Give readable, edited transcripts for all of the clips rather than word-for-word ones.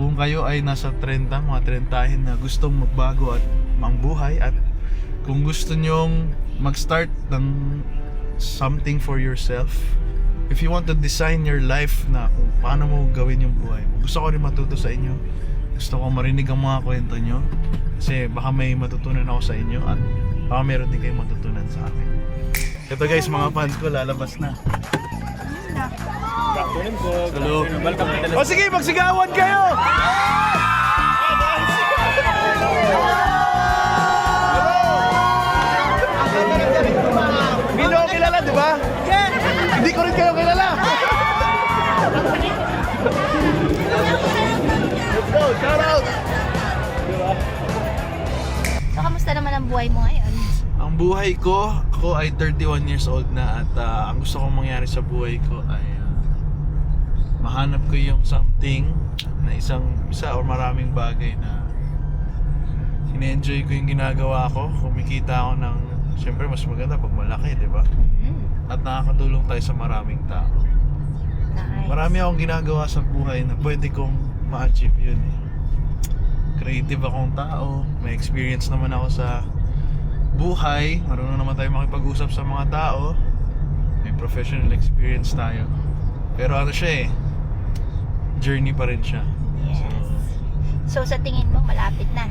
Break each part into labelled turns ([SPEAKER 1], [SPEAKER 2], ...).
[SPEAKER 1] kung kayo ay nasa 30, mga 30 na gustong magbago at buhay, at kung gusto nyong mag-start ng something for yourself, if you want to design your life na kung paano mo gawin yung buhay mo, gusto ko rin matuto sa inyo. Gusto ko marinig ang mga kwento nyo kasi baka may matutunan ako sa inyo at baka meron din kayong matutunan sa akin. Ito guys, mga fans ko, lalabas na. Hello. O sige, magsigawan kayo! Hindi nyo ako kilala, di ba? Hindi ko rin kayo kilala! Let's go, shout out!
[SPEAKER 2] So, kamusta naman ang buhay mo ngayon?
[SPEAKER 1] Ang buhay ko, ako ay 31 years old na at ang gusto kong mangyari sa buhay ko ay mahanap ko yung something na isa or maraming bagay na ine-enjoy ko yung ginagawa ko. Kumikita ako ng, syempre mas maganda pag malaki, di ba? At nakakatulong tayo sa maraming tao.
[SPEAKER 2] Nice.
[SPEAKER 1] Marami akong ginagawa sa buhay na pwede kong ma-achieve yun. Creative akong tao, may experience naman ako sa buhay, marunong naman tayo makipag-usap sa mga tao, may professional experience tayo. Pero ano siya journey pa rin siya.
[SPEAKER 2] Yes. So, sa tingin mo, malapit na?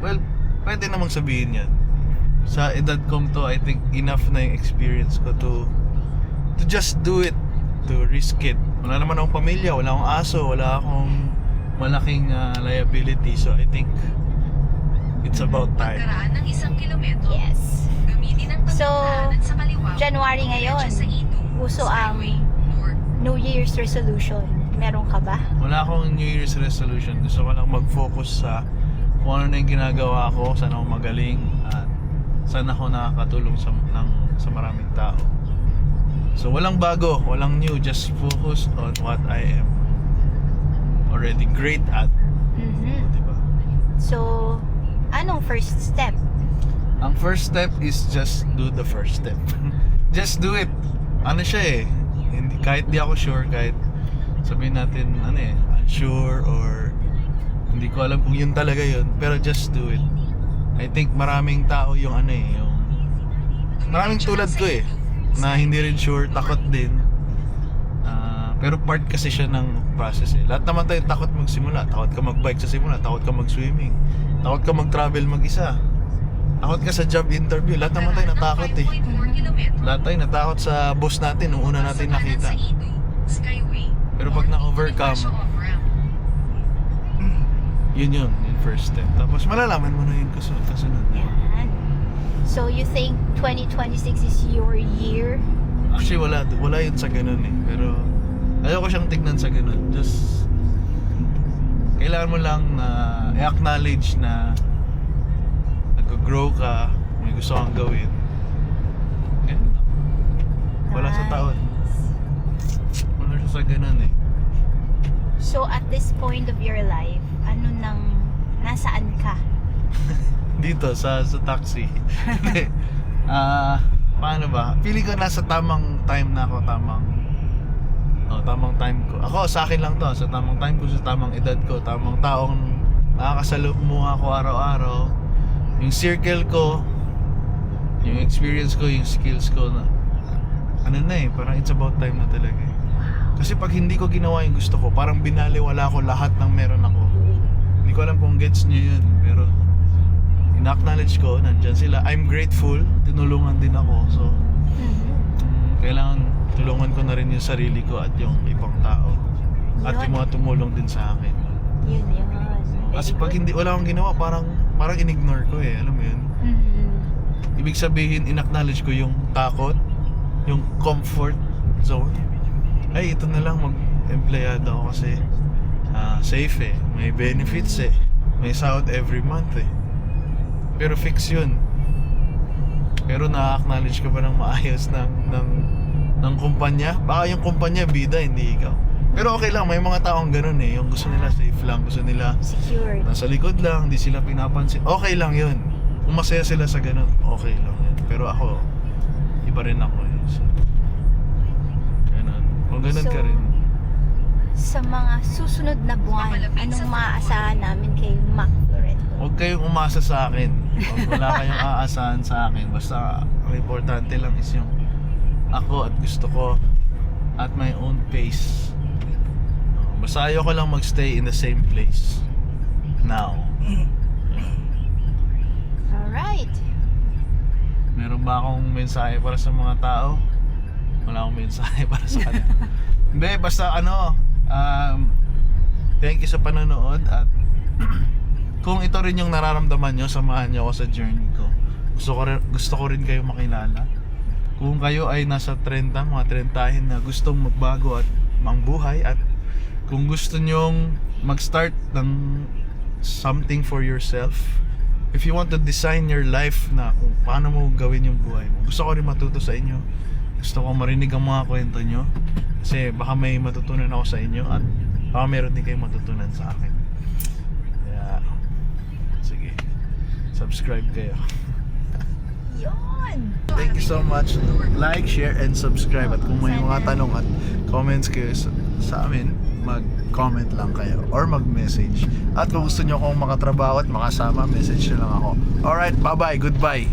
[SPEAKER 1] Well, pwede namang sabihin yan. Sa edad kong to, I think enough na yung experience ko to just do it, to risk it. Wala naman akong pamilya, wala akong aso, wala akong malaking liability. So I think it's about time.
[SPEAKER 3] Pagkaraan ng 1 kilometro.
[SPEAKER 2] Yes.
[SPEAKER 3] Gamitin ang
[SPEAKER 2] So,
[SPEAKER 3] pagdaanan sa kaliwa.
[SPEAKER 2] January ngayon,
[SPEAKER 3] Sa Ido,
[SPEAKER 2] uso ang
[SPEAKER 3] Skyway North.
[SPEAKER 2] New Year's resolution. Meron ka ba?
[SPEAKER 1] Wala akong New Year's resolution. Gusto ko lang mag-focus sa kung ano na yung ginagawa ko, saan ako magaling, at saan ako nakakatulong sa maraming tao. So walang bago, walang new, just focus on what I am already great at. Diba?
[SPEAKER 2] So, anong first step?
[SPEAKER 1] Ang first step is just do the first step. Just do it. Ano siya kahit di ako sure, kahit sabihin natin unsure or hindi ko alam kung yun talaga yun, pero just do it. I think maraming tao yung yung maraming tulad ko na hindi rin sure, takot din. Pero part kasi siya ng process Lahat naman tayo takot magsimula. Takot ka mag-bike sa simula, takot ka mag-swimming, takot ka mag-travel mag-isa, takot ka sa job interview. Lahat naman tayo natakot Lahat tayo natakot sa boss natin nung una natin nakita. Pero pag na-overcome, yun first step. Tapos malalaman mo na yun kasunod.
[SPEAKER 2] Yan. So, you think 2026 is your year?
[SPEAKER 1] Actually, wala yun sa ganun Pero ayoko siyang tignan sa ganun. Just kailangan mo lang na i-acknowledge na nag-grow ka, may gusto kang gawin. Ganun lang. Wala sa taon. Wala siya sa ganun
[SPEAKER 2] So, at this point of your life, nasaan ka?
[SPEAKER 1] Dito sa taxi. Paano ba? Feeling ko nasa tamang time na ako, tamang time ko. Ako, sa akin lang to, sa tamang time ko, sa tamang edad ko, tamang taong nakakasalumuha ako araw-araw. Yung circle ko, yung experience ko, yung skills ko na parang it's about time na talaga Kasi pag hindi ko ginawa yung gusto ko, parang binaliwala ko lahat ng meron ako. Hindi ko alam kung gets nyo yun, pero in-acknowledge ko, nandyan sila. I'm grateful, tinulungan din ako. So, kailangan tulungan ko na rin yung sarili ko at yung ibang tao. At yung mga tumulong din sa akin.
[SPEAKER 2] Yun.
[SPEAKER 1] Kasi pag wala akong ginawa, parang in-ignore ko alam mo yun? Ibig sabihin, in-acknowledge ko yung takot, yung comfort zone. Ay, ito na lang, mag-empleyado ako kasi safe may benefits may sahod every month pero fix yun. Pero na-acknowledge ka ba ng maayos ng kumpanya? Baka yung kumpanya bida, hindi ikaw. Pero okay lang, may mga taong ganun yung gusto nila safe lang, gusto nila
[SPEAKER 2] secured,
[SPEAKER 1] nasa likod lang, hindi sila pinapansin. Okay lang yun. Kung masaya sila sa ganun, okay lang yun. Pero ako, iba rin ako so, ganun. Kung ganun ka rin.
[SPEAKER 2] sa mga susunod na buwan, anong maaasahan namin kay Mac Loreto?
[SPEAKER 1] Huwag kayong umasa sa akin. Huwag wala kayong aasahan sa akin. Basta ang importante lang is yung ako at gusto ko at my own pace. Basta ayoko lang magstay in the same place now.
[SPEAKER 2] Alright.
[SPEAKER 1] Meron ba akong mensahe para sa mga tao? Wala akong mensahe para sa kanila. Hindi, basta thank you sa panonood at kung ito rin yung nararamdaman nyo, samahan nyo ako sa journey ko. Gusto ko rin kayo makilala. Kung kayo ay nasa 30, mga 30 na gustong magbago at mangbuhay, at kung gusto nyong mag-start ng something for yourself, if you want to design your life na kung paano mo gawin yung buhay mo, gusto ko rin matuto sa inyo. Gusto ko marinig ang mga kwento nyo kasi baka may matutunan ako sa inyo at baka meron din kayong matutunan sa akin. Kaya sige, subscribe kayo.
[SPEAKER 2] Yun!
[SPEAKER 1] Thank you so much. Like, share, and subscribe. At kung may mga tanong at comments kayo sa amin, mag-comment lang kayo or mag-message. At kung gusto nyo akong makatrabaho at makasama, message nyo lang ako. Alright, bye-bye, goodbye.